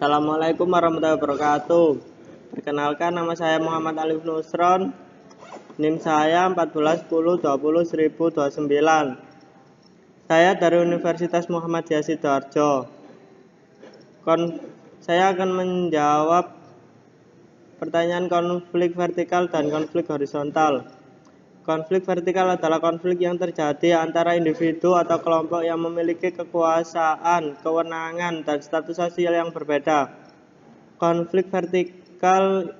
Assalamualaikum warahmatullahi wabarakatuh. Perkenalkan, nama saya Muhammad Alif Nusron. NIM saya 1410201029. Saya dari Universitas Muhammadiyah Sidoarjo. Saya akan menjawab pertanyaan konflik vertikal dan konflik horizontal. Konflik vertikal adalah konflik yang terjadi antara individu atau kelompok yang memiliki kekuasaan, kewenangan, dan status sosial yang berbeda. Konflik vertikal,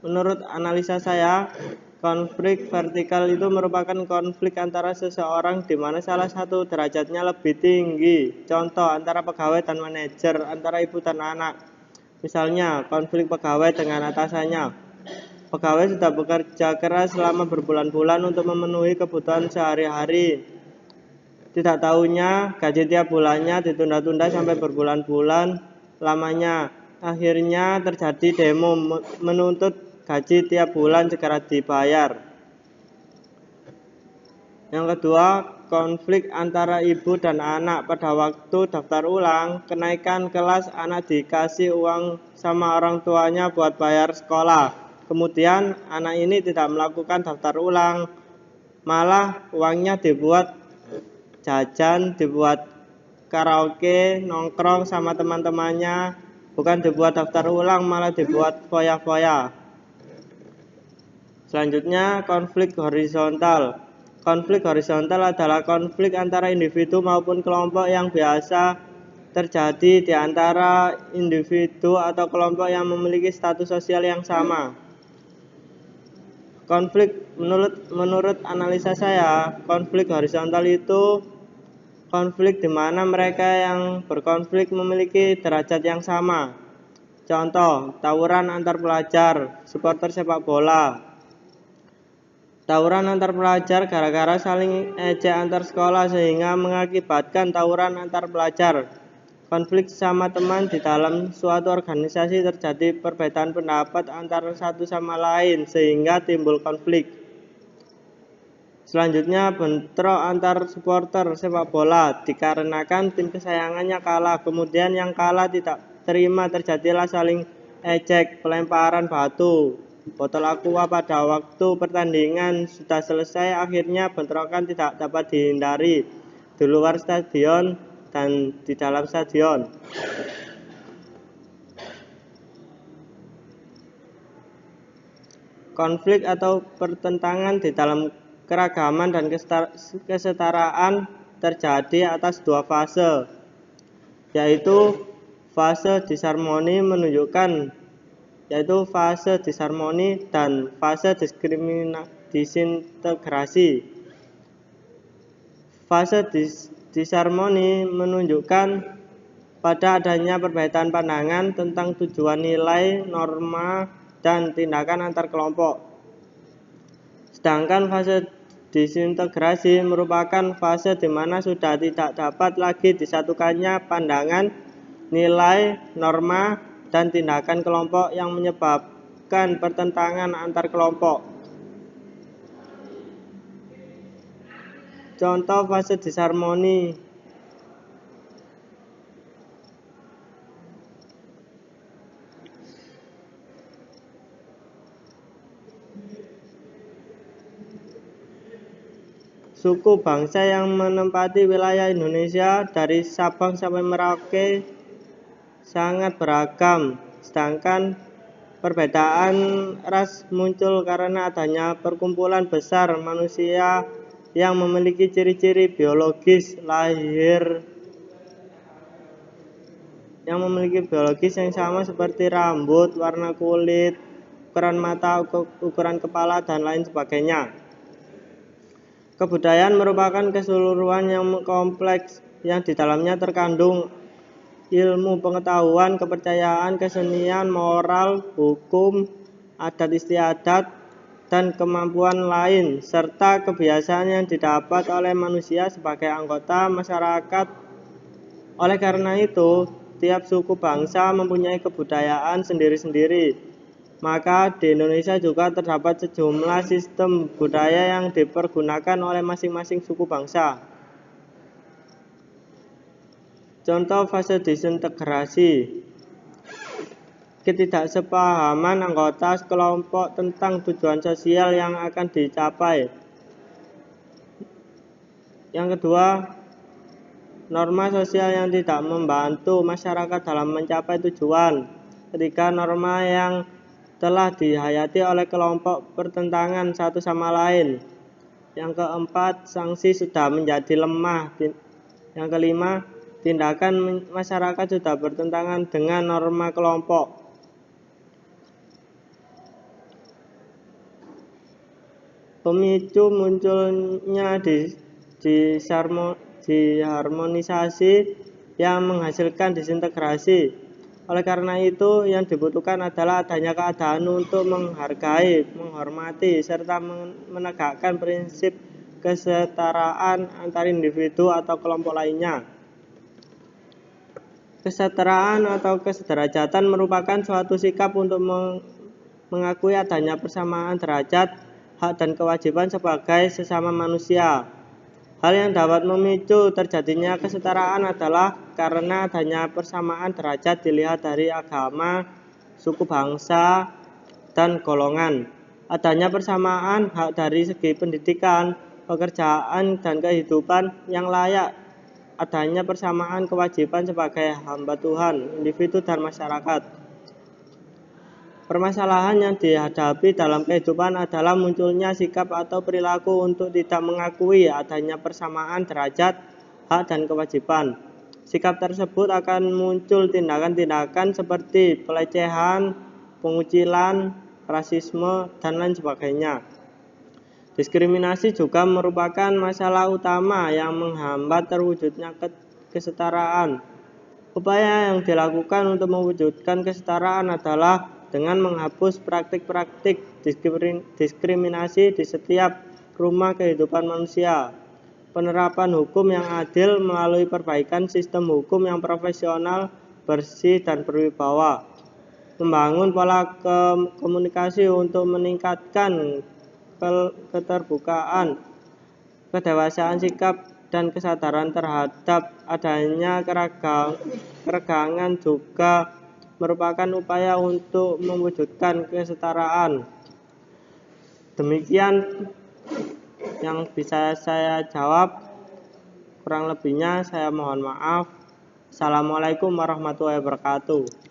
menurut analisa saya, konflik vertikal itu merupakan konflik antara seseorang di mana salah satu derajatnya lebih tinggi. Contoh, antara pegawai dan manajer, antara ibu dan anak. Misalnya, konflik pegawai dengan atasannya. Pegawai sudah bekerja keras selama berbulan-bulan untuk memenuhi kebutuhan sehari-hari. Tidak tahunya gaji tiap bulannya ditunda-tunda sampai berbulan-bulan lamanya. Akhirnya terjadi demo menuntut gaji tiap bulan segera dibayar. Yang kedua, konflik antara ibu dan anak. Pada waktu daftar ulang, kenaikan kelas, anak dikasih uang sama orang tuanya buat bayar sekolah. Kemudian anak ini tidak melakukan daftar ulang, malah uangnya dibuat jajan, dibuat karaoke, nongkrong sama teman-temannya. Bukan dibuat daftar ulang, malah dibuat foya-foya. Selanjutnya, konflik horizontal. Konflik horizontal adalah konflik antara individu maupun kelompok yang biasa terjadi di antara individu atau kelompok yang memiliki status sosial yang sama. Konflik, menurut analisa saya, konflik horizontal itu konflik di mana mereka yang berkonflik memiliki derajat yang sama. Contoh, tawuran antar pelajar, supporter sepak bola. Tawuran antar pelajar gara-gara saling ejek antar sekolah sehingga mengakibatkan tawuran antar pelajar. Konflik sama teman di dalam suatu organisasi, terjadi perbedaan pendapat antara satu sama lain sehingga timbul konflik. Selanjutnya, bentrok antar supporter sepak bola dikarenakan tim kesayangannya kalah. Kemudian yang kalah tidak terima, terjadilah saling ejek, pelemparan batu, botol aqua pada waktu pertandingan sudah selesai. Akhirnya bentrokan tidak dapat dihindari di luar stadion dan di dalam stadion. Konflik atau pertentangan di dalam keragaman dan kesetaraan terjadi atas dua fase, yaitu fase disharmoni dan fase disintegrasi. Fase disharmoni menunjukkan pada adanya perbedaan pandangan tentang tujuan, nilai, norma, dan tindakan antar kelompok. Sedangkan fase disintegrasi merupakan fase di mana sudah tidak dapat lagi disatukannya pandangan, nilai, norma, dan tindakan kelompok yang menyebabkan pertentangan antar kelompok. Contoh fase disharmoni. Suku bangsa yang menempati wilayah Indonesia dari Sabang sampai Merauke sangat beragam, sedangkan perbedaan ras muncul karena adanya perkumpulan besar manusia yang memiliki ciri-ciri biologis yang sama seperti rambut, warna kulit, ukuran mata, ukuran kepala, dan lain sebagainya. Kebudayaan merupakan keseluruhan yang kompleks yang di dalamnya terkandung ilmu pengetahuan, kepercayaan, kesenian, moral, hukum, adat istiadat, dan kemampuan lain, serta kebiasaan yang didapat oleh manusia sebagai anggota masyarakat. Oleh karena itu, tiap suku bangsa mempunyai kebudayaan sendiri-sendiri. Maka di Indonesia juga terdapat sejumlah sistem budaya yang dipergunakan oleh masing-masing suku bangsa. Contoh fase disintegrasi. Ketidaksepahaman anggota kelompok tentang tujuan sosial yang akan dicapai. Yang kedua, norma sosial yang tidak membantu masyarakat dalam mencapai tujuan. Ketiga, norma yang telah dihayati oleh kelompok bertentangan satu sama lain. Yang keempat, sanksi sudah menjadi lemah. Yang kelima, tindakan masyarakat sudah bertentangan dengan norma kelompok. Pemicu munculnya disharmonisasi yang menghasilkan disintegrasi. Oleh karena itu, yang dibutuhkan adalah adanya keadaan untuk menghargai, menghormati, serta menegakkan prinsip kesetaraan antar individu atau kelompok lainnya. Kesetaraan atau kesederajatan merupakan suatu sikap untuk mengakui adanya persamaan derajat, hak dan kewajiban sebagai sesama manusia. Hal yang dapat memicu terjadinya kesetaraan adalah karena adanya persamaan derajat dilihat dari agama, suku bangsa, dan golongan. Adanya persamaan hak dari segi pendidikan, pekerjaan, dan kehidupan yang layak. Adanya persamaan kewajiban sebagai hamba Tuhan, individu, dan masyarakat. Permasalahan yang dihadapi dalam kehidupan adalah munculnya sikap atau perilaku untuk tidak mengakui adanya persamaan derajat, hak, dan kewajiban. Sikap tersebut akan muncul tindakan-tindakan seperti pelecehan, pengucilan, rasisme, dan lain sebagainya. Diskriminasi juga merupakan masalah utama yang menghambat terwujudnya kesetaraan. Upaya yang dilakukan untuk mewujudkan kesetaraan adalah dengan menghapus praktik-praktik diskriminasi di setiap rumah kehidupan manusia, penerapan hukum yang adil melalui perbaikan sistem hukum yang profesional, bersih, dan berwibawa, membangun pola komunikasi untuk meningkatkan keterbukaan, kedewasaan sikap, dan kesadaran terhadap adanya keragaman juga merupakan upaya untuk mewujudkan kesetaraan. Demikian yang bisa saya jawab. Kurang lebihnya saya mohon maaf. Assalamualaikum warahmatullahi wabarakatuh.